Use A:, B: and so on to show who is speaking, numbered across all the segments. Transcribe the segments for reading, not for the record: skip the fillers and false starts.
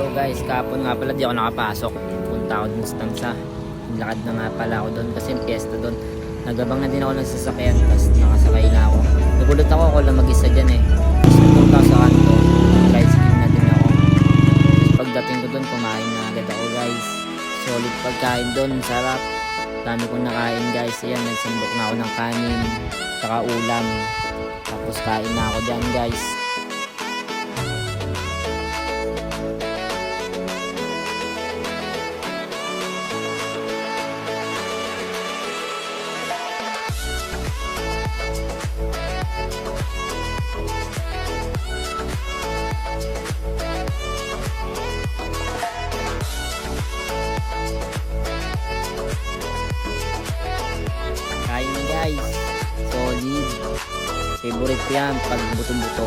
A: So guys, kahapon nga pala di ako nakapasok. Punta ako dun sa Tansa. Lakad na nga pala ako doon kasi piyesta doon. Nagabang na din ako ng sasakyan tapos nakasakay na ako. Nagulat ako lang mag-isa dyan eh. Tapos nagpunta sa kanto. Tricycle na din ako. Tapos pagdating ko doon, kumain na agad ako guys. Solid pagkain doon, sarap. Dami kong nakain guys. Ayan, nagsandok na ako ng kanin. Saka ulam. Tapos kain na ako dyan guys. Kain guys, solid. Favorite ko yan pag buto-buto.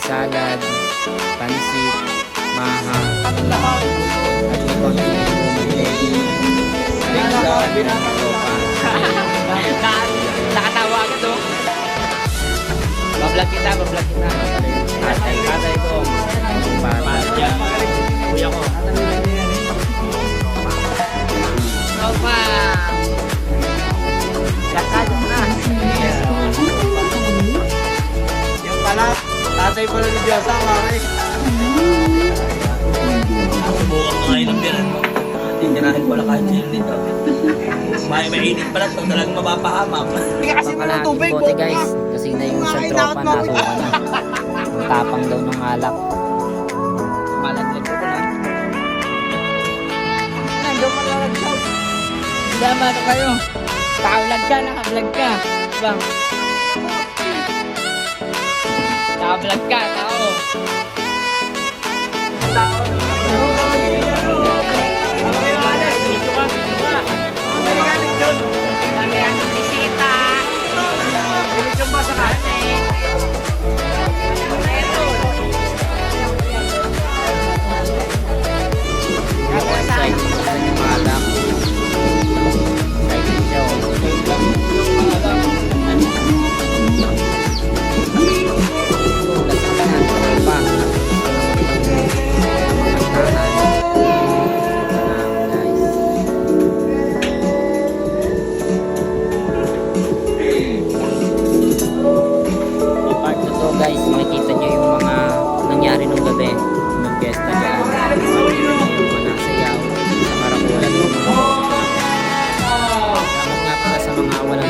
A: Salad, pansit, maha, at ibang
B: Nakatawa ka to.
A: Bablog kita. Tatay ko.
B: Padya. Kuya ko. Opa.
A: Kakado na.
B: Yung pala, tatay pala ni Diyosa, mami.
C: Ako bukas na ngayon ang biran mo. Titirahin ko lang kahit sino dito. Mainit pala ito, talagang mapapahamak.
B: Kasi mo ng tubig,
A: bote guys. Kasi na yung sa tropa nasuka na. Ang tapang daw ng alak.
C: Malaglag ko na.
B: Nandun mo lang sa sama ka kayo. Naka-vlog ka. Bang. Naka-vlog ka, tao.
A: Excited na yung alak. Excited siya. Guys, makikita nyo yung mga nangyari nung gabi ng fiesta dyan. Yung mga nasayaw sa Maraculan. Salamat nga pala sa mga walang